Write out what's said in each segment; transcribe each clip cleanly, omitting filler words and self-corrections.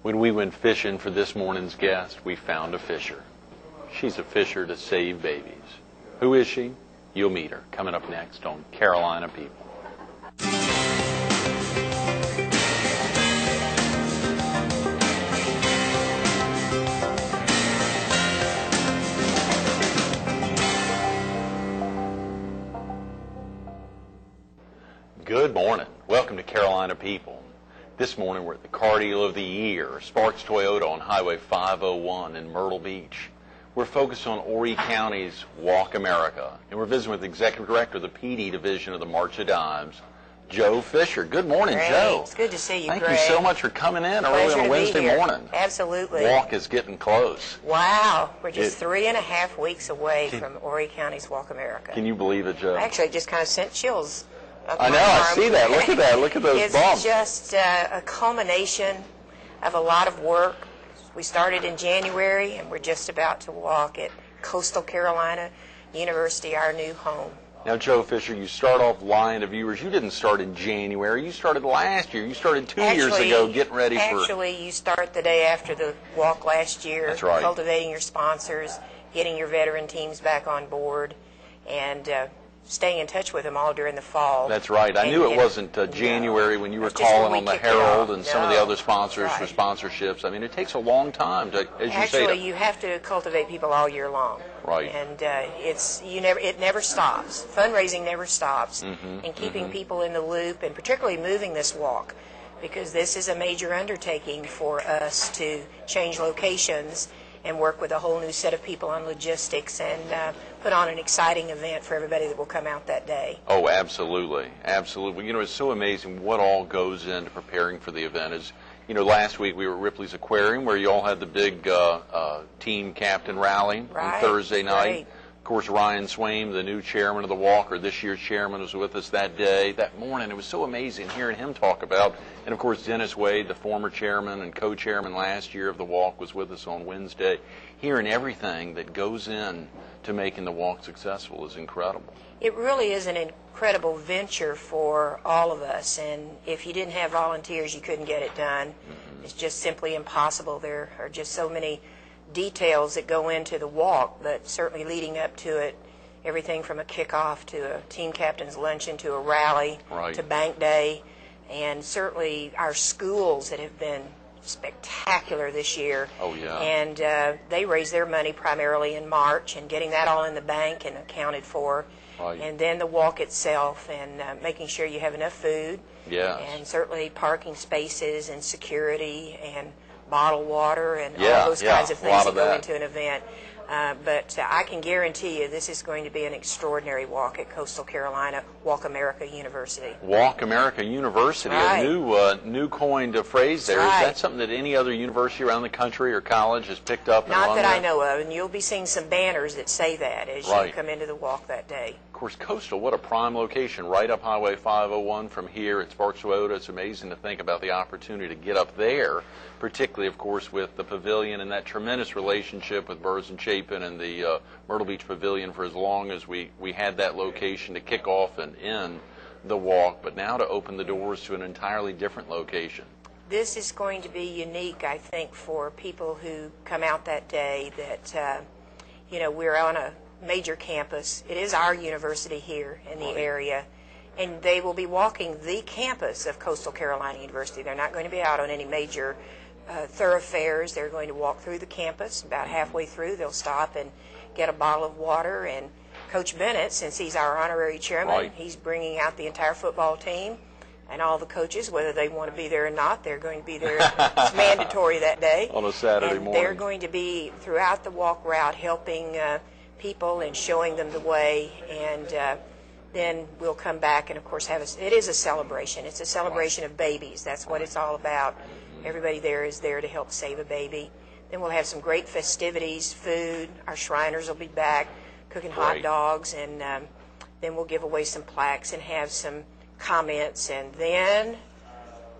When we went fishing for this morning's guest, we found a fisher. She's a fisher to save babies. Who is she? You'll meet her coming up next on Carolina People. Good morning. Welcome to Carolina People. This morning we're at the Car Deal of the Year, Sparks Toyota on Highway 501 in Myrtle Beach. We're focused on Horry County's Walk America, and we're visiting with the Executive Director of the PD Division of the March of Dimes, Joe Fisher. Good morning, Great. Joe. It's good to see you, Thank Greg. you so much for coming in early on a Wednesday morning. Absolutely. Walk is getting close. Wow. We're just 3.5 weeks away from Horry County's Walk America. Can you believe it, Joe? Actually, just kind of sent chills up I know. my arm. I see that. Look at that. Look at those bumps. It's just a culmination of a lot of work. We started in January, and we're just about to walk at Coastal Carolina University, our new home. Now, Joe Fisher, you start off lying to viewers. You didn't start in January. You started last year. You started two years ago getting ready for... Actually, you start the day after the walk last year. That's right. Cultivating your sponsors, getting your veteran teams back on board, and staying in touch with them all during the fall. That's right. I knew it wasn't January when you were calling on the Herald and some of the other sponsors for sponsorships. I mean, it takes a long time to, as you say. Actually, you have to cultivate people all year long. Right. And it never stops. Fundraising never stops. And keeping people in the loop, and particularly moving this walk, because this is a major undertaking for us to change locations and work with a whole new set of people on logistics and put on an exciting event for everybody that will come out that day. Oh, absolutely. Absolutely. You know, it's so amazing what all goes into preparing for the event. As you know, last week we were at Ripley's Aquarium where you all had the big team captain rally on Thursday night. Right. Of course, Ryan Swaim, the new chairman of the Walk, or this year's chairman, was with us that day, that morning. It was so amazing hearing him talk about, and of course Dennis Wade, the former chairman and co-chairman last year of the Walk, was with us on Wednesday. Hearing everything that goes in to making the Walk successful is incredible. It really is an incredible venture for all of us, and if you didn't have volunteers, you couldn't get it done. It's just simply impossible. There are just so many details that go into the walk, but certainly leading up to it, everything from a kickoff to a team captain's luncheon to a rally to bank day, and certainly our schools that have been spectacular this year. Oh, yeah. And they raise their money primarily in March, and getting that all in the bank and accounted for. Right. And then the walk itself, and making sure you have enough food. Yes. And certainly parking spaces and security and bottled water and all those kinds of things that go into an event. But I can guarantee you this is going to be an extraordinary walk at Coastal Carolina Walk America University. Walk America University, a new coined phrase there. Is that something that any other university around the country or college has picked up? Not that I know of, and you'll be seeing some banners that say that as you come into the walk that day. Of course, Coastal, what a prime location, right up Highway 501 from here at Sparks Toyota. It's amazing to think about the opportunity to get up there, particularly, of course, with the pavilion and that tremendous relationship with Burrs and Chapin and the Myrtle Beach Pavilion for as long as we had that location to kick off and end the walk, but now to open the doors to an entirely different location. This is going to be unique, I think, for people who come out that day that, we're on a major campus. It is our university here in the area, and they will be walking the campus of Coastal Carolina University. They're not going to be out on any major thoroughfares. They're going to walk through the campus. About halfway through, they'll stop and get a bottle of water, and Coach Bennett, since he's our honorary chairman, he's bringing out the entire football team and all the coaches, whether they want to be there or not. They're going to be there. It's mandatory that day. On a Saturday morning. They're going to be throughout the walk route helping people and showing them the way, and then we'll come back and, of course, it is a celebration. It's a celebration of babies. That's what it's all about. Everybody there is there to help save a baby. Then we'll have some great festivities, food. Our Shriners will be back cooking hot dogs, and then we'll give away some plaques and have some comments, and then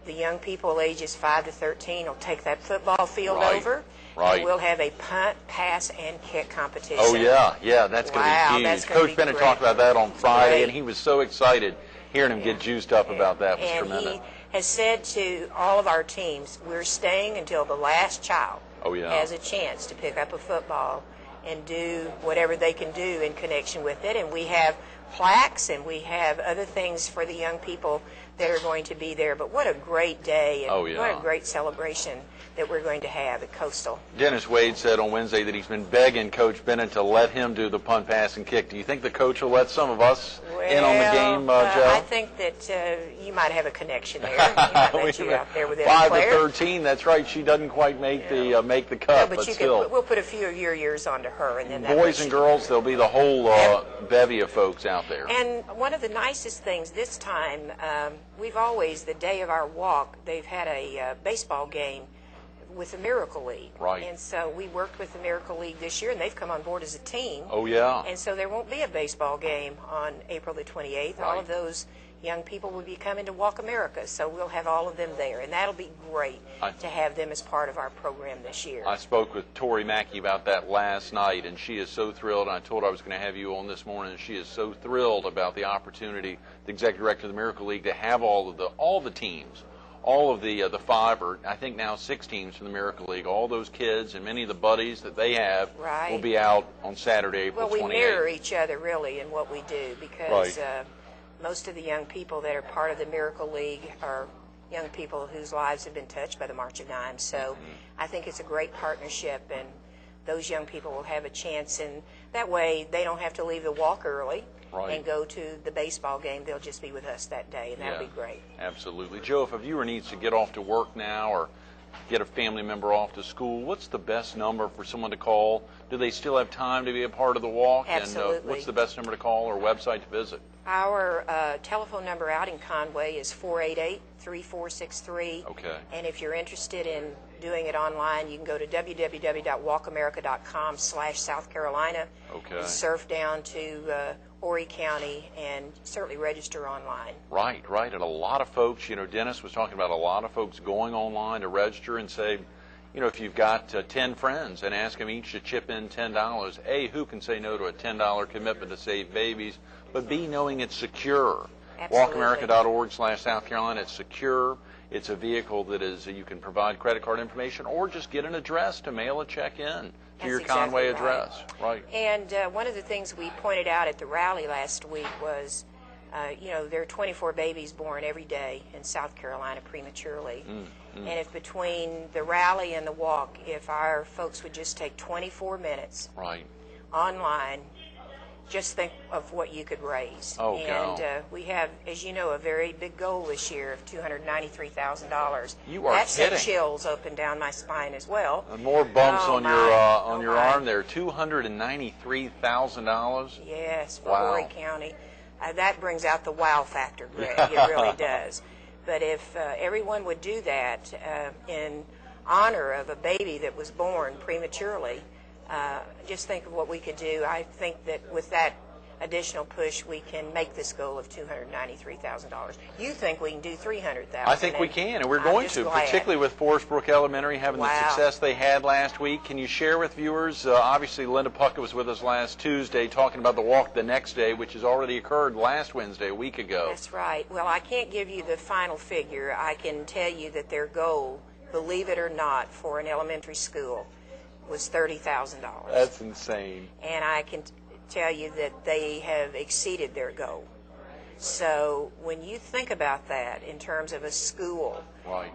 the young people ages 5 to 13 will take that football field over. And we'll have a punt, pass, and kick competition. Oh, yeah, that's going to be huge. Coach Bennett talked about that on Friday, and he was so excited. Hearing him get juiced up about that was tremendous. has said to all of our teams, we're staying until the last child has a chance to pick up a football and do whatever they can do in connection with it. And we have plaques and we have other things for the young people that are going to be there. But what a great day and what a great celebration that we're going to have at Coastal. Dennis Wade said on Wednesday that he's been begging Coach Bennett to let him do the punt, pass, and kick. Do you think the coach will let some of us in on the game, Joe? I think that you might have a connection there. You might let you out there with 5 to 13. That's right. She doesn't quite make the cut, but still. We'll put a few of your years onto her, and then boys and girls, there'll be the whole bevy of folks out there. And one of the nicest things this time, we've always, the day of our walk, they've had a baseball game with the Miracle League. Right. And so we worked with the Miracle League this year, and they've come on board as a team. Oh, yeah. And so there won't be a baseball game on April the 28th. Right. All of those young people will be coming to Walk America, so we'll have all of them there, and that'll be great to have them as part of our program this year. I spoke with Tori Mackey about that last night, and she is so thrilled. And I told her I was going to have you on this morning, and she is so thrilled about the opportunity, the executive director of the Miracle League, to have all the teams, all of the 5, or I think now 6 teams from the Miracle League, all those kids and many of the buddies that they have will be out on Saturday, April 28th. Well, we mirror each other really in what we do, because most of the young people that are part of the Miracle League are young people whose lives have been touched by the March of Dimes. So I think it's a great partnership, and those young people will have a chance, and that way they don't have to leave the walk early and go to the baseball game. They'll just be with us that day, and that'll be great. Absolutely. Joe, if a viewer needs to get off to work now or get a family member off to school, what's the best number for someone to call? Do they still have time to be a part of the walk? Absolutely. And what's the best number to call or website to visit? Our telephone number out in Conway is 488-3463. Okay. And if you're interested in doing it online, you can go to www.walkamerica.com/South Carolina. Okay. And surf down to Horry County and certainly register online. Right. And a lot of folks, Dennis was talking about a lot of folks going online to register and say, if you've got 10 friends and ask them each to chip in $10, A, who can say no to a $10 commitment to save babies, but B, knowing it's secure. Absolutely. WalkAmerica.org/South Carolina, it's secure. It's a vehicle that you can provide credit card information or just get an address to mail a check in to your Conway address. Right. And one of the things we pointed out at the rally last week was, there are 24 babies born every day in South Carolina prematurely. And if between the rally and the walk, if our folks would just take 24 minutes online, just think of what you could raise. We have, as you know, a very big goal this year of $293,000. You are That kidding. sent chills up and down my spine as well. And more bumps on your arm there. $293,000. Yes, for Horry County. That brings out the wow factor, Greg. It really does. But if everyone would do that in honor of a baby that was born prematurely, just think of what we could do. I think that with that additional push, we can make this goal of $293,000. You think we can do $300,000? I think we can, and we're going to, particularly with Forest Brook Elementary having the success they had last week. Can you share with viewers? Obviously, Linda Puckett was with us last Tuesday talking about the walk the next day, which has already occurred last Wednesday, a week ago. That's right. Well, I can't give you the final figure. I can tell you that their goal, believe it or not, for an elementary school was $30,000. That's insane. And I can tell you that they have exceeded their goal. So when you think about that in terms of a school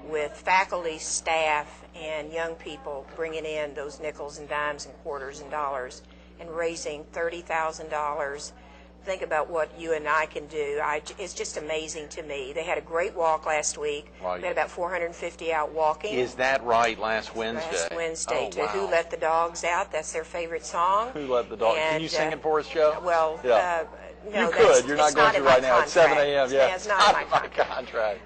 with faculty, staff, and young people bringing in those nickels and dimes and quarters and dollars and raising $30,000, think about what you and I can do. It's just amazing to me. They had a great walk last week. We had about 450 out walking. Is that right? Last Wednesday? Last Wednesday. Who Let the Dogs Out? That's their favorite song. Who Let the Dogs Out? Can you sing it for us, Joe? Well, no, you could. You're not going to right now. It's 7 a.m. Yeah, it's not in my contract.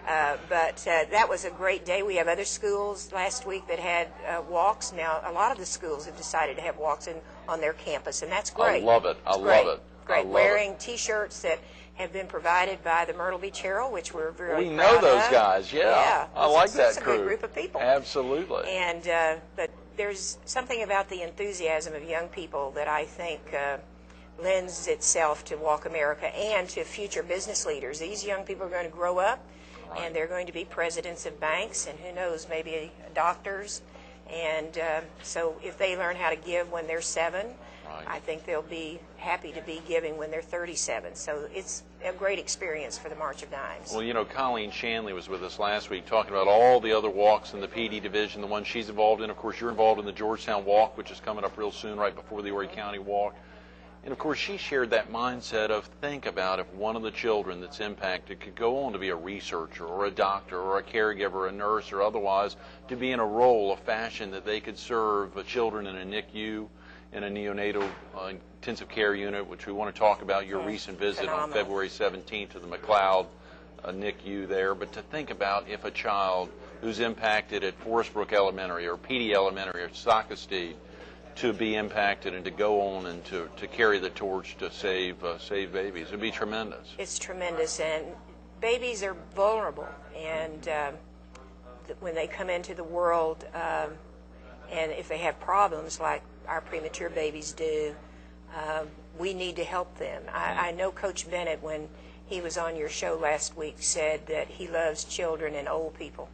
But that was a great day. We have other schools last week that had walks. Now, a lot of the schools have decided to have walks on their campus, and that's great. I love it. I love it. Great. Wearing T-shirts that have been provided by the Myrtle Beach Herald, which we're very proud of. We know those guys, I like that crew. It's a good group of people. Absolutely. And but there's something about the enthusiasm of young people that I think lends itself to Walk America and to future business leaders. These young people are going to grow up, Right. And they're going to be presidents of banks, and who knows, maybe doctors. And so if they learn how to give when they're 7, Right. I think they'll be happy to be giving when they're 37. So it's a great experience for the March of Dimes. Well, you know, Colleen Shanley was with us last week talking about all the other walks in the PD division, the one she's involved in. Of course, you're involved in the Georgetown Walk, which is coming up real soon, right before the Horry County Walk. And, of course, she shared that mindset of think about if one of the children that's impacted could go on to be a researcher or a doctor or a caregiver, a nurse or otherwise, to be in a role, a fashion that they could serve children in a NICU, in a neonatal intensive care unit, which we want to talk about your recent visit on Phenomenal. February 17th to the McLeod NICU there. But to think about if a child who's impacted at Forest Brook Elementary or PD Elementary or Sockastee to be impacted and to go on and to carry the torch to save babies, it'd be tremendous. It's tremendous, and babies are vulnerable, and when they come into the world, and if they have problems like our premature babies do, we need to help them. I know Coach Bennett, when he was on your show last week, said that he loves children and old people.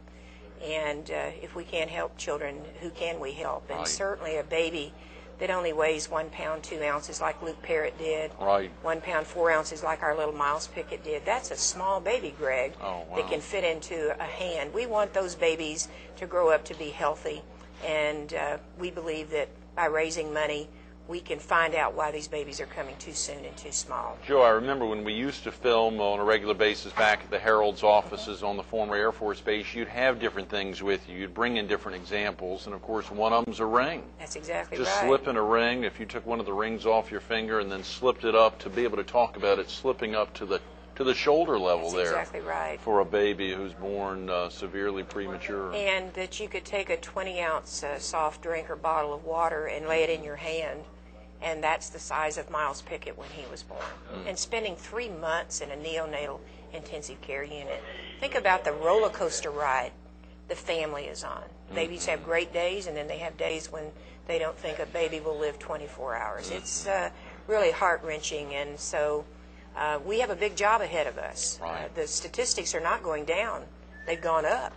And if we can't help children, who can we help? And Right. certainly a baby that only weighs 1 pound 2 ounces like Luke Parrott did, Right. 1 pound 4 ounces like our little Miles Pickett did, that's a small baby, Greg, Oh, wow. that can fit into a hand. We want those babies to grow up to be healthy, and we believe that by raising money, we can find out why these babies are coming too soon and too small. Joe, I remember when we used to film on a regular basis back at the Herald's offices on the former Air Force Base, you'd have different things with you. You'd bring in different examples, and of course one of them's a ring. That's exactly Just right. slipping a ring, if you took one of the rings off your finger and then slipped it up, to be able to talk about it slipping up to the shoulder level That's there exactly right. for a baby who's born severely premature. And that you could take a 20-ounce soft drink or bottle of water and lay it in your hand, and that's the size of Miles Pickett when he was born. And spending 3 months in a neonatal intensive care unit. Think about the roller coaster ride the family is on. Babies have great days, and then they have days when they don't think a baby will live 24 hours. It's really heart-wrenching, and so we have a big job ahead of us. Right. The statistics are not going down. They've gone up.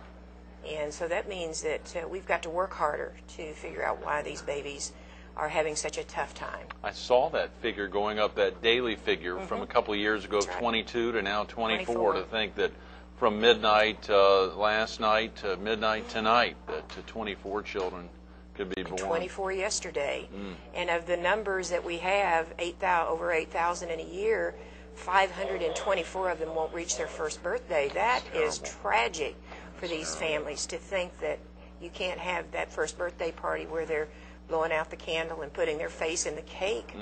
And so that means that we've got to work harder to figure out why these babies are having such a tough time. I saw that figure going up, that daily figure from a couple of years ago, That's right. 22 to now 24. 24. To think that from midnight last night to midnight tonight, that 24 children could be born. 24 yesterday. And of the numbers that we have, over 8,000 in a year, 524 of them won't reach their first birthday. That is tragic for these families, to think that you can't have that first birthday party where they're blowing out the candle and putting their face in the cake.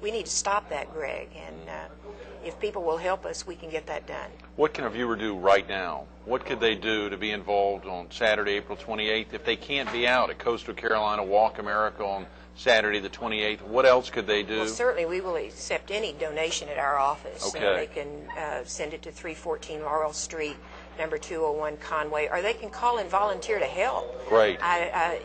We need to stop that, Greg, and if people will help us, we can get that done. What can a viewer do right now? What could they do to be involved on Saturday, April 28th? If they can't be out at Coastal Carolina Walk America on Saturday the 28th, what else could they do? Well, certainly we will accept any donation at our office. Okay. They can send it to 314 Laurel Street, number 201 Conway, or they can call and volunteer to help. Great.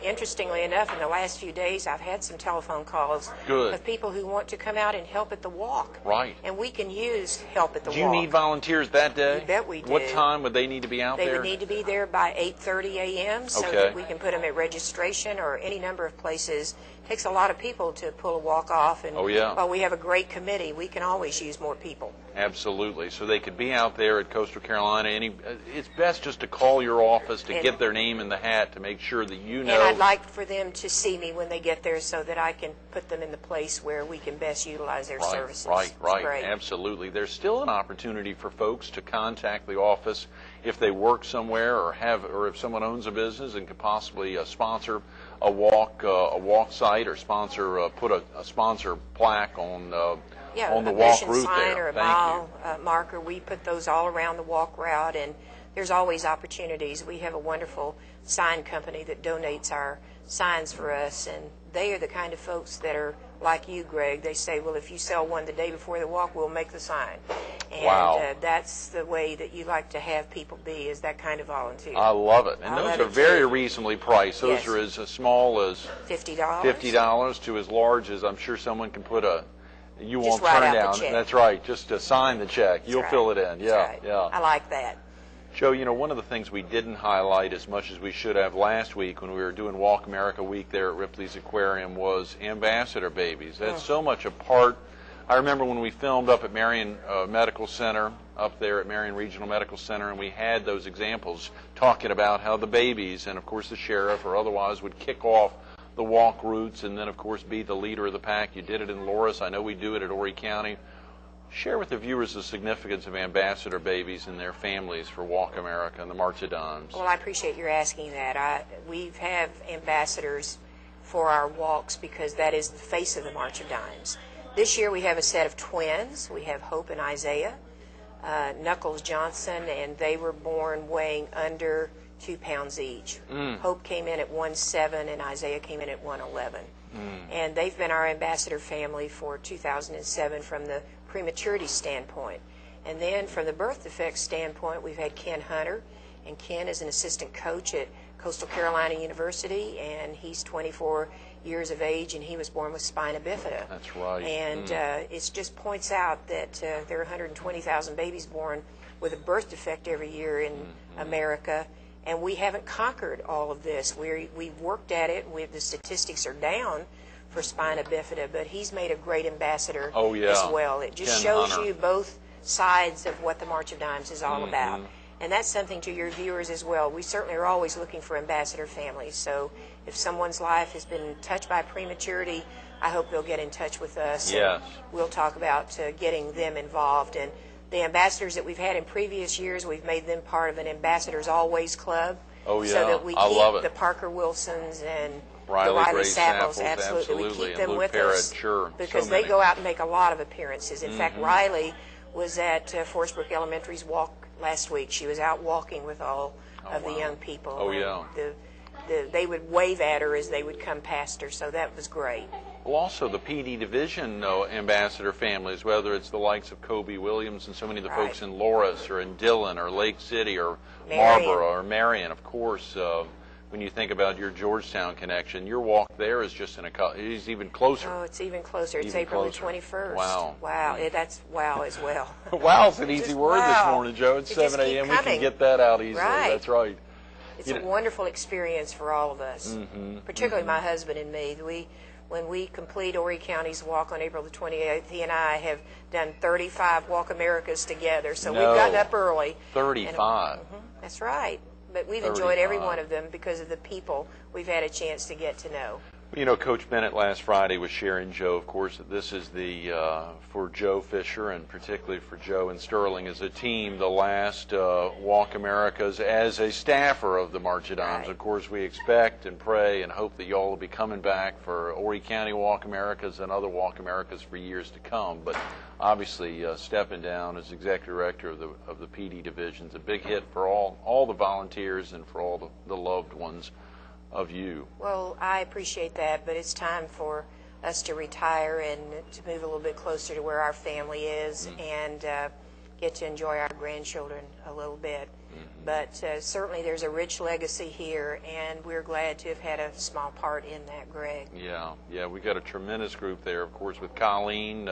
Interestingly enough, in the last few days, I've had some telephone calls Good. of people who want to come out and help at the walk. Right. And we can use help at the Do you walk. need volunteers that day? You bet we do. What time would they need to be out They there? would need to be there by 8:30 a.m. so Okay. that we can put them at registration or any number of places. It takes a lot of people to pull a walk off, and Oh, yeah. while we have a great committee, we can always use more people. Absolutely. So they could be out there at Coastal Carolina. It's best just to call your office to And- get their name in the hat to make sure that you know. And I'd like for them to see me when they get there so that I can put them in the place where we can best utilize their services. It's Right. great. Absolutely. There's still an opportunity for folks to contact the office if they work somewhere or if someone owns a business and could possibly sponsor a walk site or put a sponsor plaque on the a walk mission route sign there. or a Thank mile you. marker. We put those all around the walk route, and there's always opportunities. We have a wonderful sign company that donates our signs for us, and they are the kind of folks that are like you, Greg. They say, well, if you sell one the day before the walk, we'll make the sign. And Wow. That's the way that you like to have people be, is that kind of volunteer. I love it. And I those love are it, very too. reasonably priced. Those Yes. are as small as $50. $50 to as large as I'm sure someone can put you Just won't write turn out the down. check. That's right. Just to sign the check. That's You'll right. fill it in. That's Yeah, right. yeah. I like that. Joe, you know, one of the things we didn't highlight as much as we should have last week when we were doing Walk America Week there at Ripley's Aquarium was ambassador babies. That's so much a part. I remember when we filmed up at Marion Medical Center, up there at Marion Regional Medical Center, and we had those examples talking about how the babies and, of course, the sheriff or otherwise would kick off the walk routes and then, of course, be the leader of the pack. You did it in Loris. I know we do it at Horry County. Share with the viewers the significance of ambassador babies and their families for Walk America and the March of Dimes. Well, I appreciate your asking that. We have ambassadors for our walks because that is the face of the March of Dimes. This year we have a set of twins. We have Hope and Isaiah, Knuckles Johnson, and they were born weighing under 2 pounds each. Hope came in at 1.7 and Isaiah came in at 1.11. And they've been our ambassador family for 2007 from the prematurity standpoint. And then from the birth defects standpoint, we've had Ken Hunter, and Ken is an assistant coach at Coastal Carolina University, and he's 24 years of age, and he was born with spina bifida. That's right. And it just points out that there are 120,000 babies born with a birth defect every year in America, and we haven't conquered all of this. We've worked at it. The statistics are down for spina bifida, but he's made a great ambassador as well. It just shows you both sides of what the March of Dimes is all about. And that's something to your viewers as well. We certainly are always looking for ambassador families. So if someone's life has been touched by prematurity, I hope they'll get in touch with us. Yes. And we'll talk about getting them involved. And the ambassadors that we've had in previous years, we've made them part of an Ambassadors Always Club. Oh, yeah. So that we I love keep it. the Parker Wilsons and Riley the Riley Grace Sapples, Sapples, absolutely. We keep and them Luke with Parrott, us sure. because So they many. go out and make a lot of appearances. In fact, Riley was at Forest Brook Elementary's walk last week. She was out walking with all of the young people. Oh, yeah. They would wave at her as they would come past her, so that was great. Well, also the PD division ambassador families, whether it's the likes of Kobe Williams and so many of the folks in Loris or in Dillon or Lake City or Marlboro or Marion, of course. When you think about your Georgetown connection, your walk there is just is even closer. Oh, it's even closer. It's Even April closer. the 21st. Wow. Wow. That's wow as well. Wow's an easy Just word this wow. morning, Joe. It's It just 7 keep a.m. We can coming. get that out easily. Right. That's right. It's a wonderful experience for all of us, particularly my husband and me. When we complete Horry County's walk on April the 28th, he and I have done 35 Walk Americas together, so we've gotten up early. 35. That's right. But we've enjoyed every 35. one of them because of the people we've had a chance to get to know. You know, Coach Bennett last Friday was sharing, Joe, of course, that this is for Joe Fisher and particularly for Joe and Sterling as a team, the last Walk Americas as a staffer of the March of Dimes. Right. Of course, we expect and pray and hope that you all will be coming back for Horry County Walk Americas and other Walk Americas for years to come. But obviously, stepping down as executive director of the PD division is a big hit for all the volunteers and for all the loved ones of you. Well, I appreciate that, but it's time for us to retire and to move a little bit closer to where our family is and get to enjoy our grandchildren a little bit. But certainly there's a rich legacy here, and we're glad to have had a small part in that, Greg. Yeah, we've got a tremendous group there, of course, with Colleen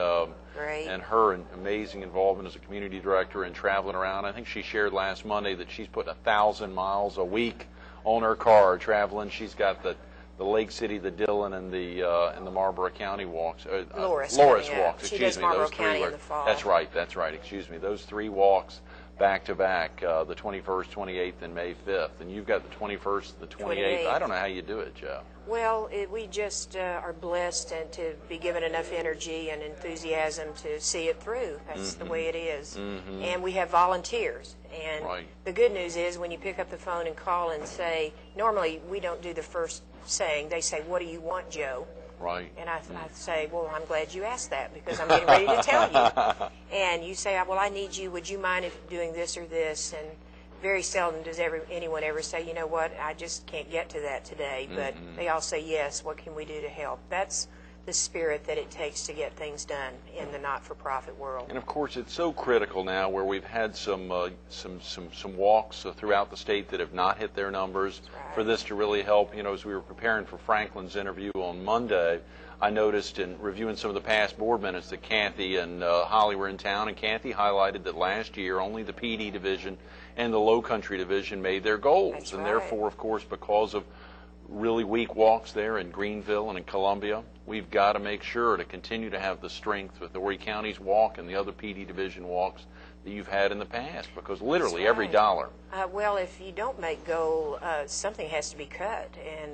Great. and her amazing involvement as a community director and traveling around. I think she shared last Monday that she's putting 1,000 miles a week on her car traveling. She's got the Lake City, the Dillon, and the Marlboro County walks. Loris walks. She Excuse does me. Marlboro Those three County in were- the fall. That's right. Excuse me. Those 3 walks back to back, the 21st, 28th, and May 5th, and you've got the 21st, the 28th. I don't know how you do it, Joe. Well, we just are blessed and to be given enough energy and enthusiasm to see it through. That's the way it is. And we have volunteers. And Right. the good news is when you pick up the phone and call and say, normally we don't do the first saying. They say, "What do you want, Joe?" Right. And I say, well, I'm glad you asked that because I'm getting ready to tell you. And you say, well, I need you. Would you mind if doing this or this? And very seldom does anyone ever say, you know what, I just can't get to that today. But they all say, yes, what can we do to help? That's the spirit that it takes to get things done in the not-for-profit world. And of course, it's so critical now where we've had some walks throughout the state that have not hit their numbers. right. For this to really help, you know, as we were preparing for Franklin's interview on Monday, I noticed in reviewing some of the past board minutes that Kathy and Holly were in town, and Kathy highlighted that last year only the PD division and the Low Country Division made their goals. That's and right. therefore, of course, because of really weak walks there in Greenville and in Columbia, we've got to make sure to continue to have the strength with the Horry County's walk and the other PD Division walks that you've had in the past, because literally That's every right. dollar. Well, if you don't make goal, something has to be cut, and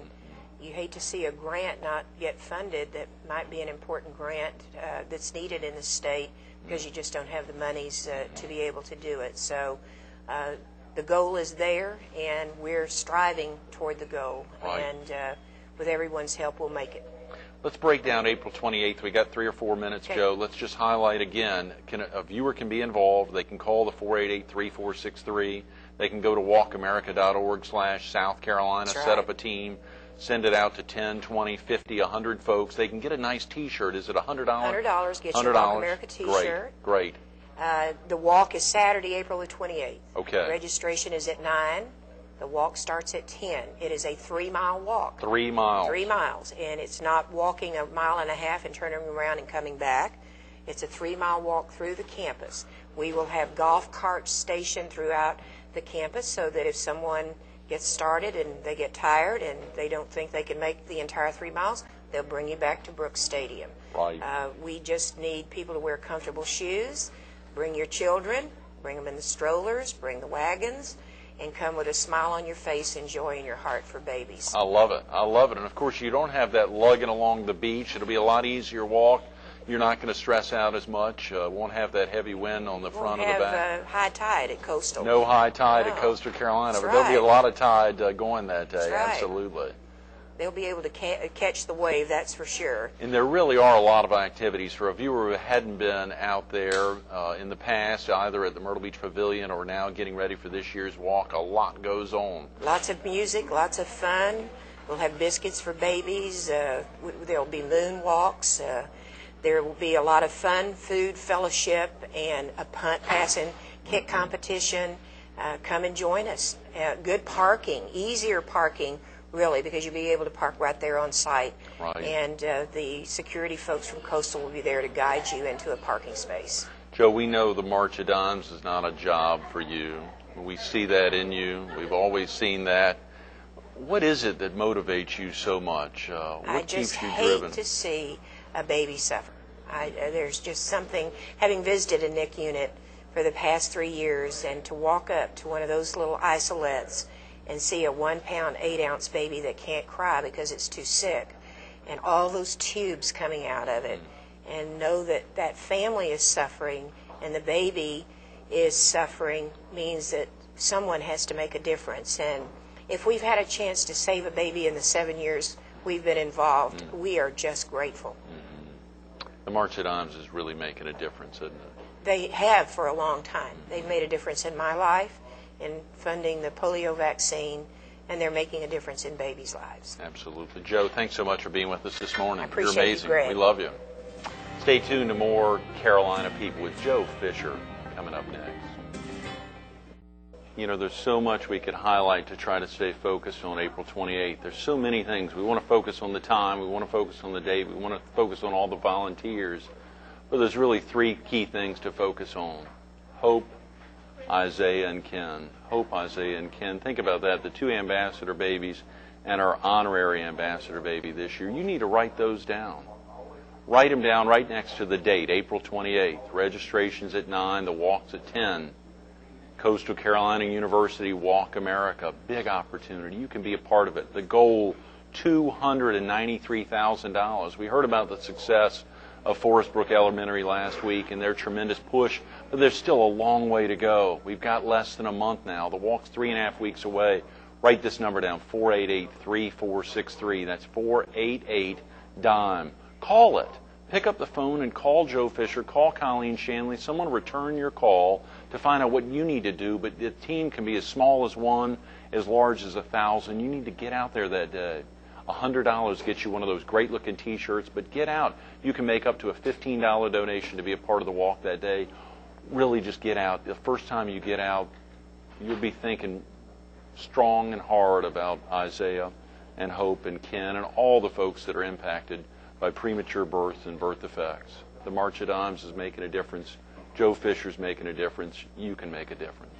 you hate to see a grant not get funded that might be an important grant that's needed in the state because you just don't have the monies to be able to do it. So the goal is there, and we're striving toward the goal. Right. And with everyone's help, we'll make it. Let's break down April 28th. We got 3 or 4 minutes, Okay. Joe. Let's just highlight again. A viewer can be involved. They can call the 488-3463. They can go to walkamerica.org/South Carolina, That's set right. up a team, send it out to 10, 20, 50, 100 folks. They can get a nice T-shirt. Is it $100? $100 gets you a Walk America T-shirt. Great. The walk is Saturday, April the 28th. Okay. Registration is at 9. The walk starts at 10. It is a 3-mile walk. 3 miles. 3 miles, and it's not walking a mile and a half and turning around and coming back. It's a 3-mile walk through the campus. We will have golf carts stationed throughout the campus so that if someone gets started and they get tired and they don't think they can make the entire 3 miles, they'll bring you back to Brooks Stadium. Right. We just need people to wear comfortable shoes. Bring your children, bring them in the strollers, bring the wagons, and come with a smile on your face and joy in your heart for babies. I love it. I love it. And, of course, you don't have that lugging along the beach. It'll be a lot easier walk. You're not going to stress out as much. Won't have that heavy wind on the front Won't or the have back. high tide at Coastal. No high tide No. at Coastal Carolina, That's but there'll be a right. lot of tide going that day. That's right. Absolutely. They'll be able to catch the wave, that's for sure. And there really are a lot of activities for a viewer who hadn't been out there in the past, either at the Myrtle Beach Pavilion or now getting ready for this year's walk. A lot goes on. Lots of music, lots of fun. We'll have biscuits for babies. There'll be moon walks. There will be a lot of fun, food, fellowship, and a punt, pass, and kick competition. Come and join us. Good parking, easier parking, really, because you'll be able to park right there on site. Right. And the security folks from Coastal will be there to guide you into a parking space. Joe, we know the March of Dimes is not a job for you. We see that in you. We've always seen that. What is it that motivates you so much? I What just keeps you hate driven? to see a baby suffer. There's just something, having visited a NIC unit for the past 3 years, and to walk up to one of those little isolettes and see a 1 pound, 8 ounce baby that can't cry because it's too sick, and all those tubes coming out of it, and know that that family is suffering and the baby is suffering, means that someone has to make a difference. And if we've had a chance to save a baby in the 7 years we've been involved, we are just grateful. The March of Dimes is really making a difference, isn't it? They have for a long time. They've made a difference in my life, in funding the polio vaccine, and they're making a difference in babies' lives. Absolutely. Joe, thanks so much for being with us this morning. I appreciate You're you, amazing. Greg. We love you. Stay tuned to more Carolina People with Joe Fisher coming up next. You know, there's so much we could highlight to try to stay focused on April 28th. There's so many things. We want to focus on the time. We want to focus on the date. We want to focus on all the volunteers. But there's really 3 key things to focus on: Hope, Isaiah, and Ken. Hope, Isaiah, and Ken. Think about that. The 2 ambassador babies and our honorary ambassador baby this year. You need to write those down. Write them down right next to the date, April 28th. Registration's at 9. The walk's at 10. Coastal Carolina University Walk America. Big opportunity. You can be a part of it. The goal, $293,000. We heard about the success of Forest Brook Elementary last week and their tremendous push, but there's still a long way to go. We've got less than a month now. The walk's 3.5 weeks away. Write this number down, 488-3463. That's 488-DIME. Call it. Pick up the phone and call Joe Fisher, call Colleen Shanley. Someone return your call to find out what you need to do, but the team can be as small as 1, as large as 1,000. You need to get out there that day. $100 gets you one of those great-looking T-shirts, but get out. You can make up to a $15 donation to be a part of the walk that day. Really just get out. The first time you get out, you'll be thinking strong and hard about Isaiah and Hope and Ken and all the folks that are impacted by premature births and birth defects. The March of Dimes is making a difference. Joe Fisher's making a difference. You can make a difference.